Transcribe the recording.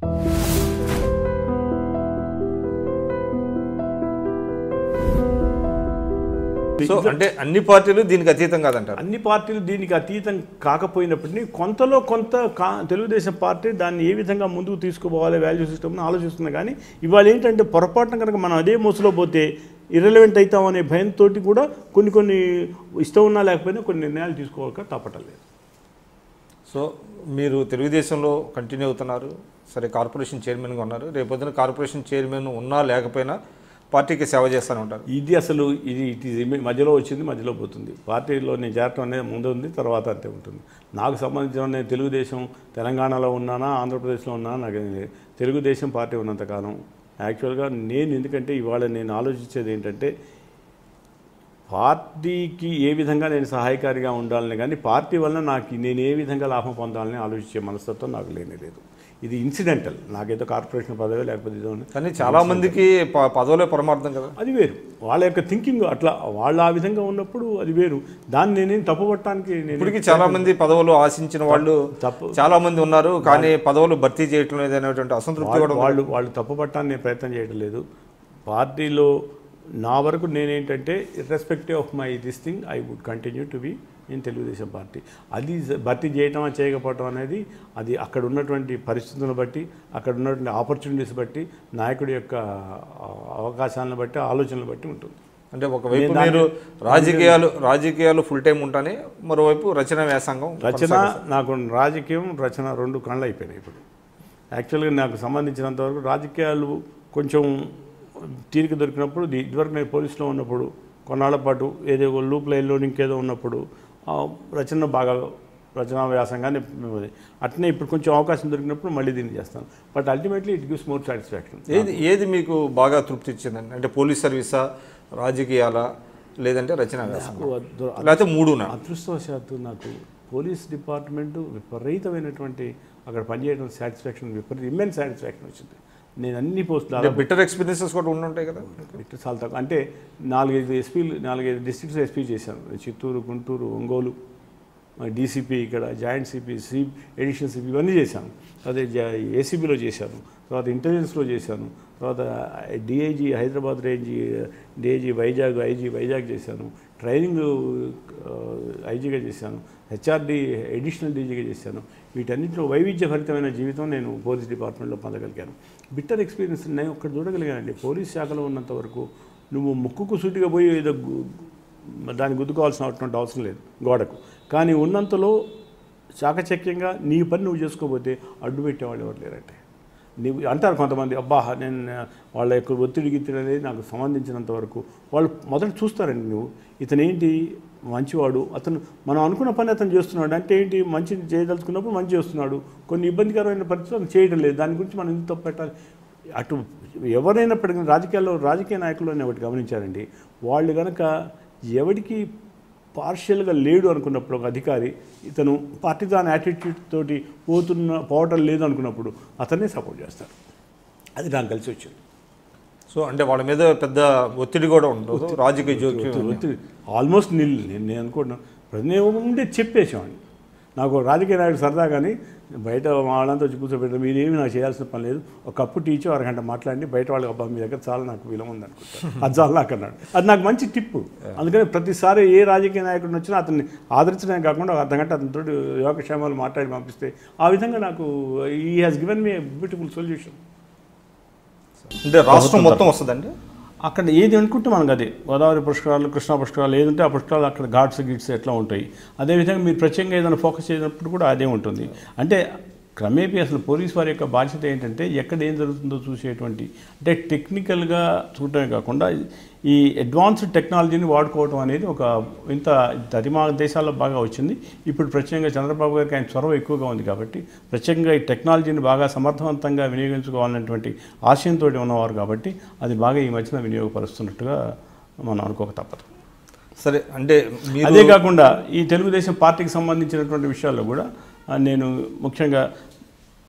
So అంటే అన్ని పార్టీలు దీనికి అతీతం కాదంటారు. అన్ని పార్టీలు దీనికి అతీతం కాకపోయినప్పటికీ కొంతలో కొంత తెలుగుదేశం పార్టీ దాన్ని ఏ విధంగా ముందుకు తీసుకుపోవాలి వాల్యూ సిస్టమ్ని ఆలోచిస్తుంది. కానీ ఇవాళ ఏంటంటే పొరపాటున కనుక మనం అదే మోసలో పోతే ఇర్రెలవెంట్ అవుతామనే భయంతో కూడా కొన్ని ఇష్టం ఉన్నా లేకపోయినా కొన్ని నిర్ణయాలు తీసుకోవాక తప్పటలేదు. సో మీరు తెలుగుదేశంలో కంటిన్యూ అవుతున్నారు, సరే కార్పొరేషన్ చైర్మన్గా ఉన్నారు, రేపొద్దున కార్పొరేషన్ చైర్మన్ ఉన్నా లేకపోయినా పార్టీకి సేవ చేస్తూనే ఉంటారు. ఇది అసలు ఇది మధ్యలో వచ్చింది, మధ్యలో పోతుంది. పార్టీలో నేను చేరటం అనేది ముందు ఉంది, తర్వాత అంతే ఉంటుంది. నాకు సంబంధించిన నేను తెలుగుదేశం తెలంగాణలో ఉన్నానా ఆంధ్రప్రదేశ్లో ఉన్నానా నాకు తెలుగుదేశం పార్టీ ఉన్నంతకాలం యాక్చువల్గా నేను ఎందుకంటే ఇవాళ నేను ఆలోచించేది ఏంటంటే పార్టీకి ఏ విధంగా నేను సహాయకారిగా ఉండాలని కానీ పార్టీ వల్ల నేను ఏ విధంగా లాభం పొందాలని ఆలోచించే మనస్తత్వం నాకు లేదు. ఇది ఇన్సిడెంటల్, నాకేదో కార్పొరేషన్ పదవి లేకపోతే ఇదో. కానీ చాలామందికి పదవులే పరమార్థం కదా, అది వేరు. వాళ్ళ యొక్క థింకింగ్ అట్లా వాళ్ళు ఆ విధంగా ఉన్నప్పుడు అది వేరు. దాన్ని నేనేం తప్పుపట్టడానికి ఇప్పటికీ చాలామంది పదవులు ఆశించిన వాళ్ళు చాలామంది ఉన్నారు, కానీ పదవులు భర్తీ చేయటం లేదనేటువంటి అసంతృప్తి కూడా వాళ్ళు తప్పుపట్టడానికి నేను ప్రయత్నం చేయడం లేదు. పార్టీలో నా వరకు నేనేంటంటే irrespective of my this thing I would continue to be in Telugu Desam party. అది భర్తీ చేయటం చేయకపోవటం అనేది అది అక్కడ ఉన్నటువంటి పరిస్థితులను బట్టి, అక్కడ ఉన్నటువంటి ఆపర్చునిటీస్ బట్టి, నాయకుడి యొక్క అవకాశాలను బట్టి, ఆలోచనలు బట్టి ఉంటుంది. అంటే ఒకవైపు మీరు రాజకీయాలు ఫుల్ టైం ఉంటానే, మరోవైపు రచన వ్యాసంగం. నాకు రాజకీయం రచన రెండు కళ్ళు అయిపోయినాయి ఇప్పుడు. యాక్చువల్గా నాకు సంబంధించినంతవరకు రాజకీయాలు కొంచెం తీరిక దొరికినప్పుడు, ఇదివరకు నేను పోలీసులో ఉన్నప్పుడు కొన్నాళ్ల పాటు ఏదో లూప్ లైన్లో ఇంకేదో ఉన్నప్పుడు రచనా వ్యాసంగానే అట్లనే ఇప్పుడు కొంచెం అవకాశం దొరికినప్పుడు మళ్ళీ దీన్ని చేస్తాను. But ultimately it gives more satisfaction. ఏది మీకు బాగా తృప్తి ఇచ్చిందండి? అంటే పోలీస్ సర్వీసా, రాజకీయాలా, లేదంటే రచనా వ్యాసంగం, లేకపోతే మూడునా? అదృష్టవశాత్తు నాకు పోలీస్ డిపార్ట్మెంటు విపరీతమైనటువంటి అక్కడ పనిచేయడం సాటిస్ఫాక్షన్, ఇమ్మెన్స్ సాటిస్ఫాక్షన్ వచ్చింది. నేను అన్ని పోస్టులు బిట్టర్ ఎక్స్పీరియన్సెస్ కూడా ఉంటాయి కదా. బిట్టర్ చాలా తక్కువ. అంటే 4-5 డిస్ట్రిక్ట్స్ ఎస్పీ చేశాను. చిత్తూరు, గుంటూరు, ఒంగోలు, డీసీపీ, ఇక్కడ జాయింట్ సిపి, ఎడిషనల్ సిపి ఇవన్నీ చేశాను. అదే ఏసీబీలో చేశాను, తర్వాత ఇంటెలిజెన్స్లో చేశాను, తర్వాత DIG Hyderabad range, DIG Vizag, IG Vizag చేశాను, ట్రైనింగ్ ఐజీగా చేశాను, హెచ్ఆర్డి ఎడిషనల్ డీజీగా చేశాను. వీటన్నింటిలో వైవిధ్యభరితమైన జీవితం నేను పోలీస్ డిపార్ట్మెంట్లో పొందగలిగాను. బిట్టర్ ఎక్స్పీరియన్స్ నేను ఒక్కడ చూడగలిగానండి. పోలీస్ శాఖలో ఉన్నంత వరకు నువ్వు ముక్కుకు సూటిగా పోయి ఏదో దాన్ని గుద్దుకోవాల్సినటువంటి అవసరం లేదు గోడకు. కానీ ఉన్నంతలో చాకచక్యంగా నీ పని నువ్వు చేసుకోకపోతే అడ్డు పెట్టేవాళ్ళు ఎవరు లేరంటే. నీవు అంటారు కొంతమంది, అబ్బా నేను వాళ్ళ యొక్క ఒత్తిడి గిత్తిడి అనేది నాకు సంబంధించినంత వరకు వాళ్ళు మొదట చూస్తారండి. నువ్వు ఇతనేంటి మంచివాడు, అతను మనం అనుకున్న పని అతను చేస్తున్నాడు అంటే ఏంటి, మంచి చేయదలుచుకున్నప్పుడు మంచి చేస్తున్నాడు, కొన్ని ఇబ్బందికరమైన పరిస్థితులు అతను చేయడం లేదు, దాని గురించి మనం ఎందుకు తప్పు పెట్టాలి. అటు ఎవరైనప్పటికీ రాజకీయ నాయకులు అని ఒకటి గమనించారండి. వాళ్ళు కనుక ఎవరికి పార్షియల్గా లేడు అనుకున్నప్పుడు, ఒక అధికారి ఇతను పార్టీదాన్ యాటిట్యూడ్ తోటి పోవటం లేదు అనుకున్నప్పుడు అతన్నే సపోర్ట్ చేస్తారు. అది నాకు కలిసి వచ్చింది. సో అంటే వాళ్ళ మీద పెద్ద ఒత్తిడి కూడా ఉంటుంది, రాజకీయ జోక్యం ఒత్తిడి ఆల్మోస్ట్ నేను అనుకుంటున్నాను. నేను ఉండే చెప్పేసామని నాకు రాజకీయ నాయకుడు సరదా, కానీ బయట వాళ్ళంతా వచ్చి కూర్చోబెట్టారు, మీరేమి నాకు చేయాల్సిన పని లేదు, ఒక కప్పు టీచో అరగంట మాట్లాడి బయట వాళ్ళకి అబ్బా మీ దగ్గర చాలా నాకు విలువ ఉంది అనుకుంటాను, అది చాలా నాకు అన్నాడు. అది నాకు మంచి టిప్పు. అందుకని ప్రతిసారి ఏ రాజకీయ నాయకుడిని వచ్చినా అతన్ని ఆదరించడమే కాకుండా ఒక అర్ధగంట అతనితో యోగక్షేమాలు మాట్లాడి పంపిస్తే ఆ విధంగా నాకు ఈ has given me beautiful solution. అంటే రాష్ట్రం మొత్తం వస్తుందండి అక్కడ ఏది అనుకుంటే మనకు అదే. గోదావరి పుష్కరాలు, కృష్ణా పుష్కరాలు ఏదంటే ఆ పుష్కరాలు అక్కడ గిట్స్ ఎట్లా ఉంటాయి, అదేవిధంగా మీరు ప్రత్యేకంగా ఏదైనా ఫోకస్ చేసినప్పుడు కూడా అదే ఉంటుంది. అంటే క్రమేపీ అసలు పోలీస్ వారి యొక్క బాధ్యత ఏంటంటే ఎక్కడ ఏం జరుగుతుందో చూసేటువంటి, అంటే టెక్నికల్గా చూడటమే కాకుండా ఈ అడ్వాన్స్డ్ టెక్నాలజీని వాడుకోవడం అనేది ఒక ఇంత మా దేశాల్లో బాగా వచ్చింది. ఇప్పుడు ప్రత్యేకంగా చంద్రబాబు గారికి ఆయన చొరవ ఎక్కువగా ఉంది కాబట్టి ప్రత్యేకంగా ఈ టెక్నాలజీని బాగా సమర్థవంతంగా వినియోగించుకోవాలనేటువంటి ఆశయంతో ఉన్నవారు కాబట్టి అది బాగా ఈ మధ్యన వినియోగపరుస్తున్నట్టుగా మనం అనుకోక తప్పదు. సరే, అంటే అదే కాకుండా ఈ తెలుగుదేశం పార్టీకి సంబంధించినటువంటి విషయాల్లో కూడా నేను ముఖ్యంగా